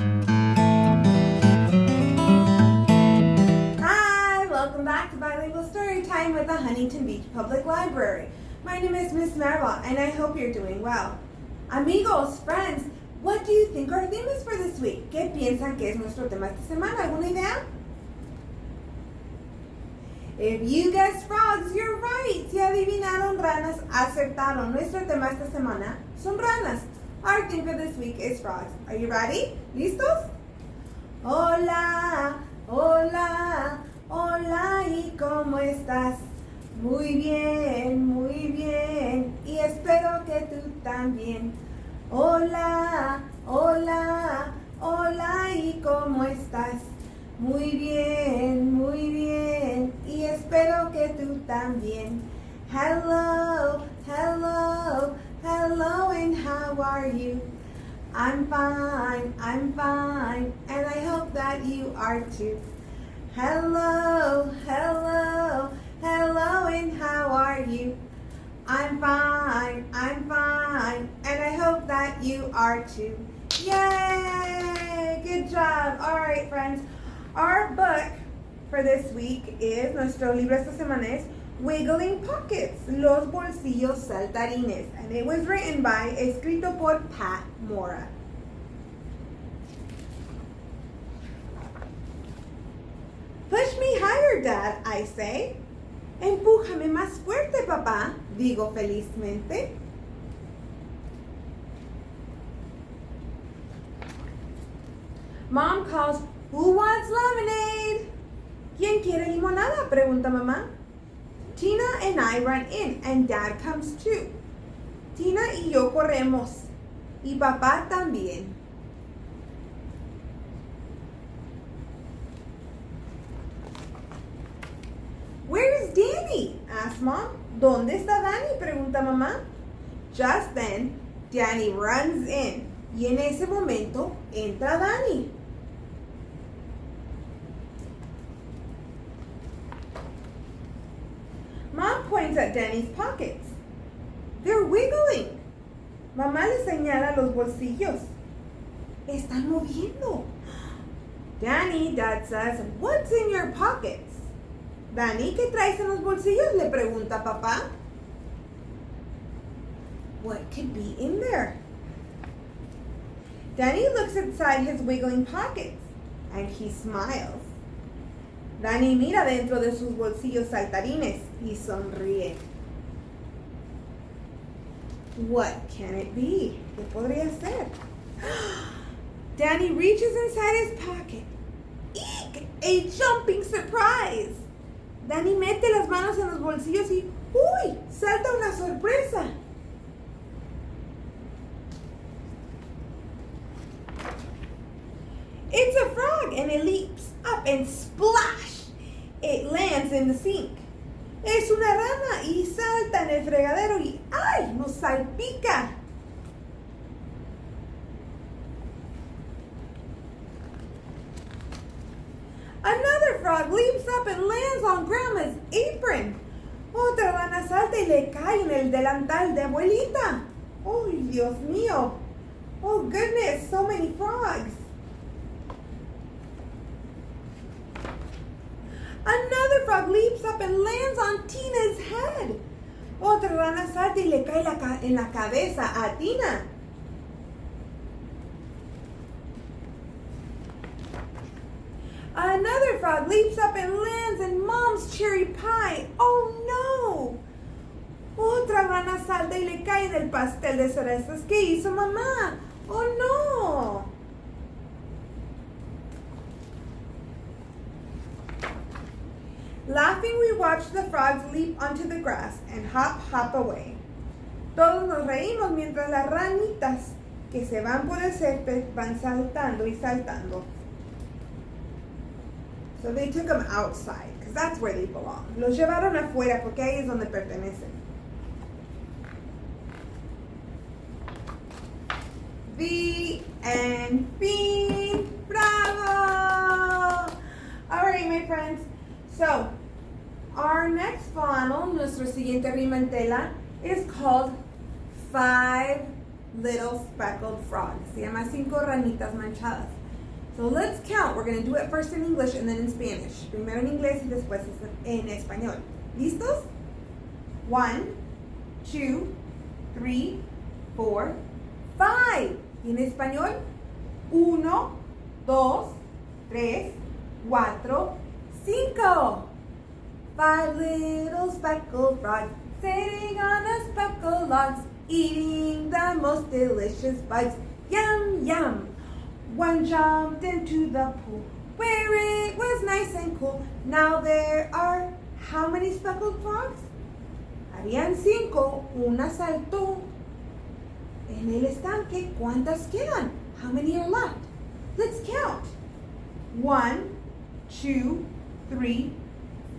Hi, welcome back to Bilingual Storytime with the Huntington Beach Public Library. My name is Miss Maribel, and I hope you're doing well. Amigos, friends, what do you think our theme is for this week? ¿Qué piensan que es nuestro tema esta semana? ¿Alguna idea? If you guessed frogs, you're right. Si adivinaron ranas, acertaron. Nuestro tema esta semana son ranas. Our theme for this week is frogs. Are you ready? ¿Listos? Hola, hola, hola, ¿y cómo estás? Muy bien, y espero que tú también. Hola, hola, hola, ¿y cómo estás? Muy bien, y espero que tú también. Hello, hello, hello, and how are you? I'm fine, and I hope that you are too. Hello, hello, hello, and how are you? I'm fine, and I hope that you are too. Yay! Good job. All right, friends. Our book for this week is, nuestro libro esta semana es Wiggling Pockets, Los Bolsillos Saltarines. And it was written by, escrito por Pat Mora. Push me higher, Dad, I say. Empújame más fuerte, papá, digo felizmente. Mom calls, who wants lemonade? ¿Quién quiere limonada? Pregunta mamá. Tina and I run in, and Dad comes too. Tina y yo corremos, y papá también. Where is Danny? Asks Mom. ¿Dónde está Danny? Pregunta mamá. Just then, Danny runs in, y en ese momento entra Danny. Mom points at Danny's pockets. They're wiggling. Mamá le señala los bolsillos. Están moviendo. Danny, Dad says, what's in your pockets? Danny, ¿qué traes en los bolsillos? Le pregunta papá. What could be in there? Danny looks inside his wiggling pockets, and he smiles. Danny mira dentro de sus bolsillos saltarines y sonríe. What can it be? ¿Qué podría ser? Danny reaches inside his pocket. Eek! A jumping surprise! Danny mete las manos en los bolsillos y ¡uy! Salta una sorpresa. It's a frog, and it leaps up and splash! It lands in the sink. Es una rana y salta en el fregadero y ¡ay! Nos salpica. Another frog leaps up and lands on Grandma's apron. Otra rana salta y le cae en el delantal de abuelita. Oh, Dios mío. Oh, goodness, so many frogs. Another frog leaps up and lands on Tina's head. Otra rana salta y le cae en la cabeza a Tina. Another frog leaps up and lands in Mom's cherry pie. Oh no! Otra rana salta y le cae en el pastel de cerezas que hizo mamá. Oh no! Laughing, we watch the frogs leap onto the grass and hop away. Todos nos reímos mientras las ranitas que se van por el césped van saltando y saltando. So they took them outside, because that's where they belong. Los llevaron afuera, porque ahí es donde pertenecen. The end. Fin. Bravo! All right, my friends. So, our next flannel, nuestro siguiente rima en tela, is called 5 Little Speckled Frogs. Se llama 5 ranitas manchadas. So let's count. We're going to do it first in English and then in Spanish. Primero en inglés y después en español. ¿Listos? 1, 2, 3, 4, 5. ¿Y en español? 1, 2, 3, 4, 5. 5 little speckled frogs sitting on a speckled log, eating the most delicious bugs. Yum, yum. One jumped into the pool where it was nice and cool. Now there are how many speckled frogs? Habían 5. Una saltó. En el estanque, ¿cuántas quedan? How many are left? Let's count. 1, 2, 3,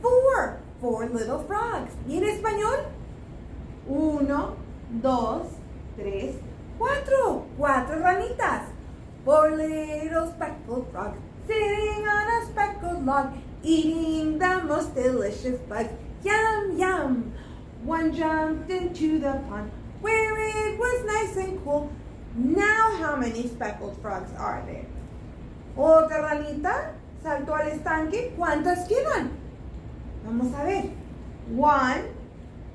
4. 4 little frogs. ¿Y en español? 1, 2, 3, 4. 4 ranitas. 4 little speckled frogs sitting on a speckled log, eating the most delicious bugs. Yum, yum. One jumped into the pond where it was nice and cool. Now how many speckled frogs are there? Otra ranita saltó al estanque. ¿Cuántas quedan? Vamos a ver. 1,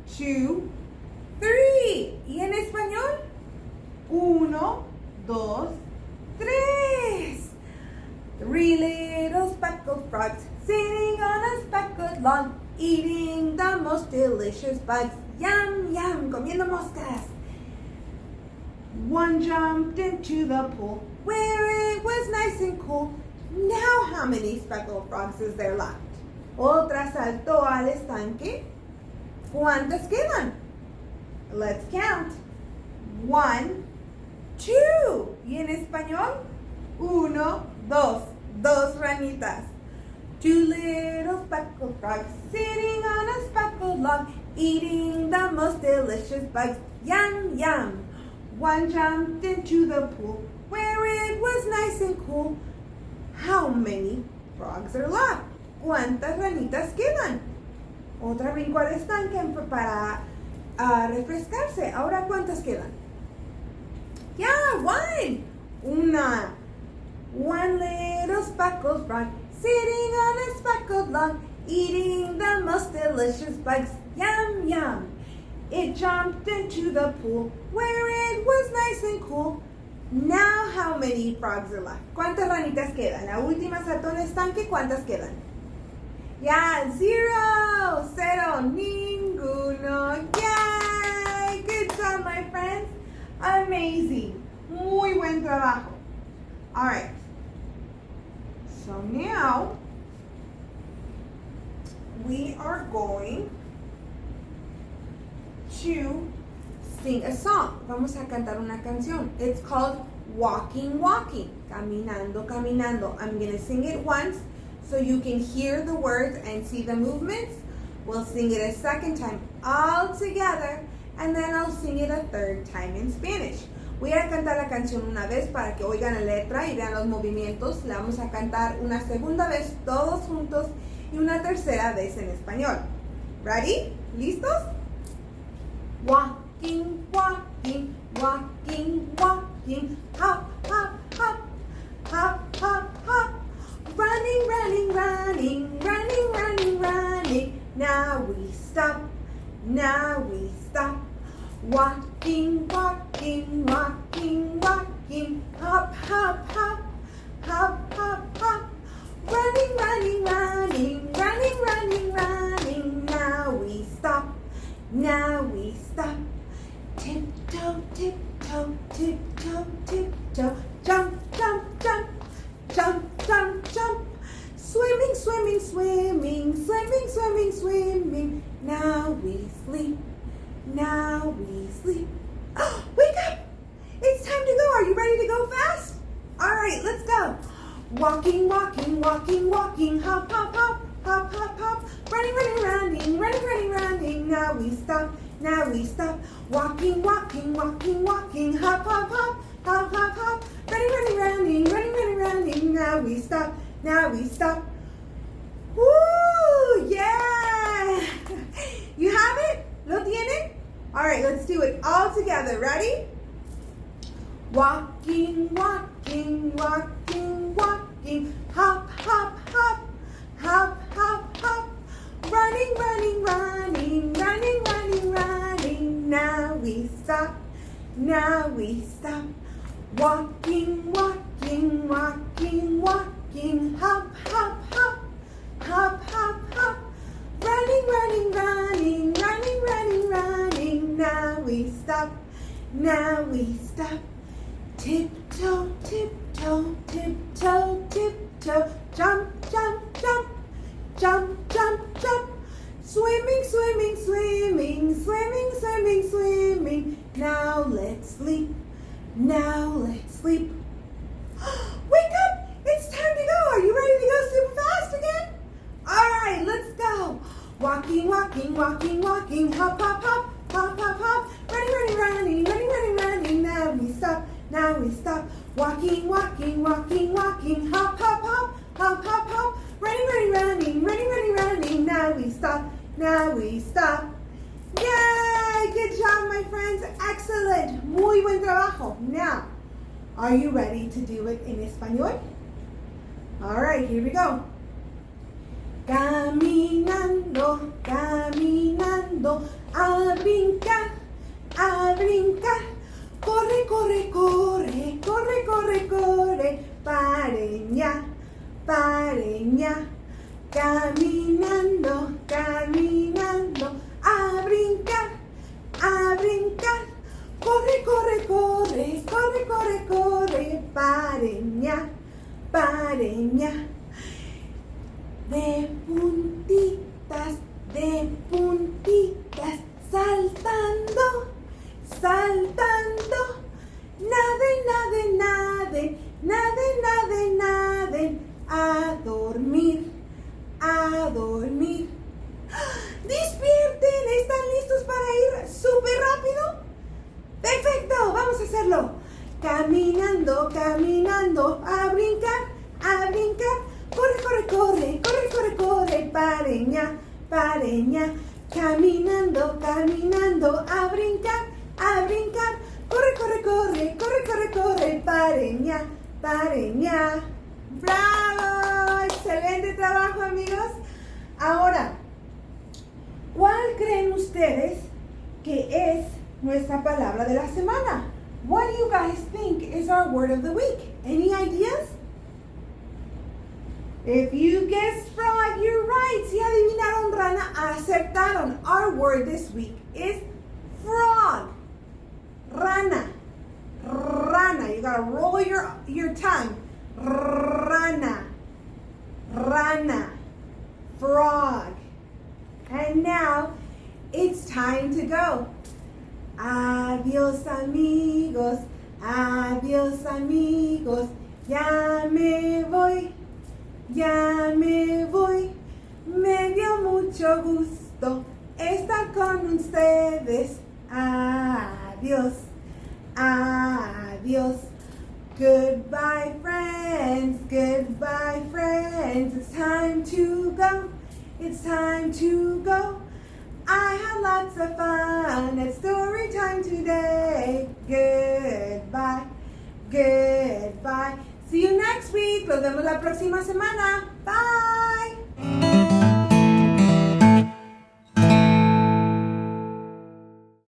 2, 3. ¿Y en español? 1, 2, 3. 3 little speckled frogs sitting on a speckled log, eating the most delicious bugs. Yum, yum, comiendo moscas. One jumped into the pool where it was nice and cool. Now how many speckled frogs is there left? Otra saltó al estanque. ¿Cuántas quedan? Let's count. 1, 2. ¿Y en español? 1, 2. 2 ranitas. 2 little speckled frogs sitting on a speckled log, eating the most delicious bugs. Yum, yum. One jumped into the pool where it was nice and cool. How many frogs are left? ¿Cuántas ranitas quedan? Otra brincó al estanque para refrescarse. Ahora, ¿cuántas quedan? Yeah, 1. Una. 1 little speckled frog sitting on a speckled log, eating the most delicious bugs. Yum, yum. It jumped into the pool where it was nice and cool. Now how many frogs are left? ¿Cuántas ranitas quedan? La última saltó en el estanque. ¿Cuántas quedan? Yeah, 0. 0. Ninguno. Yay! Good job, my friends. Amazing. Muy buen trabajo. All right. So now we are going to sing a song. Vamos a cantar una canción. It's called Walking, Walking. Caminando, caminando. I'm going to sing it once so you can hear the words and see the movements. We'll sing it a second time all together, and then I'll sing it a third time in Spanish. Voy a cantar la canción una vez para que oigan la letra y vean los movimientos. La vamos a cantar una segunda vez todos juntos y una tercera vez en español. Ready? ¿Listos? Walking, walking, walking, walking, hop, hop, hop, hop, hop, hop. Running, running, running, running, running, running. Now we stop, now we stop. Walking, walking, walking, walking, hop, hop, hop, hop, hop, hop. Running, running, running, running, running, running. Now we stop, now we stop. Tiptoe, tiptoe, tiptoe, tiptoe. Jump, jump, jump, jump, jump, jump. Swimming, swimming, swimming, swimming, swimming, swimming. Now we sleep. Now we sleep. Oh, wake up! It's time to go. Are you ready to go fast? All right, let's go. Walking, walking, walking, walking. Hop, hop, hop, hop, hop, hop. Running, running, running, running, running, running. Now we stop. Now we stop. Walking, walking, walking, walking. Hop, hop, hop, hop, hop, hop. Running, running, running, running, running, running. Now we stop. Now we stop. Woo! Yeah! You have it? ¿Lo tienen? All right, let's do it all together. Ready? Walking, walking, walking, walking. stop. Now we stop. Walking, walking, walking, walking. Hop, hop, hop. Hop, hop, hop. Running, running, running, running, running, running. Now we stop. Now we stop. Tiptoe, tiptoe, tiptoe, tiptoe. Jump, jump, jump. Jump, jump, jump. Swimming, swimming, swimming, swimming, swimming, swimming. Now let's sleep. Now let's sleep. Wake up! It's time to go. Are you ready to go super fast again? All right, let's go. Walking, walking, walking, walking. Hop, hop, hop, hop, hop, hop. Running, running, running, running, running, running. Now we stop. Now we stop. Walking, walking, walking, walking. Hop, hop, hop, hop, hop, hop. Running, running, running, running, running, running. Now we stop. Now we stop. Yay! Good job, my friends. Excellent. Muy buen trabajo. Now, are you ready to do it in español? All right, here we go. Caminando, caminando, a brincar, a brincar. Corre, corre, corre, corre, corre, corre. Pareña, pareña. Caminando, caminando, a brincar, a brincar. Corre, corre, corre, corre, corre, corre. Pareña, pareña. De puntitas, saltando, saltando. Naden, naden, naden, naden, naden, naden. A dormir, a dormir. ¡Despierten! ¿Están listos para ir súper rápido? ¡Perfecto! Vamos a hacerlo. Caminando, caminando, a brincar, a brincar. Corre, corre, corre, corre, corre, corre. Pareña, pareña. Caminando, caminando, a brincar, a brincar. Corre, corre, corre, corre, corre, corre. Pareña, pareña. ¡Bravo! Excelente trabajo, amigos. Ahora, ¿cuál creen ustedes que es nuestra palabra de la semana? What do you guys think is our word of the week? Any ideas? If you guessed frog, you're right. Si adivinaron rana, acertaron. Our word this week is frog. Rana. Rana. You gotta roll your tongue. Rana. Rana. Frog. And now it's time to go. Adiós, amigos. Adiós, amigos. Ya me voy. Ya me voy. Me dio mucho gusto estar con ustedes. Adiós. Adiós. Goodbye, friends. Goodbye, friends. It's time to go. It's time to go. I had lots of fun at story time today. Goodbye. Goodbye. See you next week. Nos vemos la próxima semana. Bye.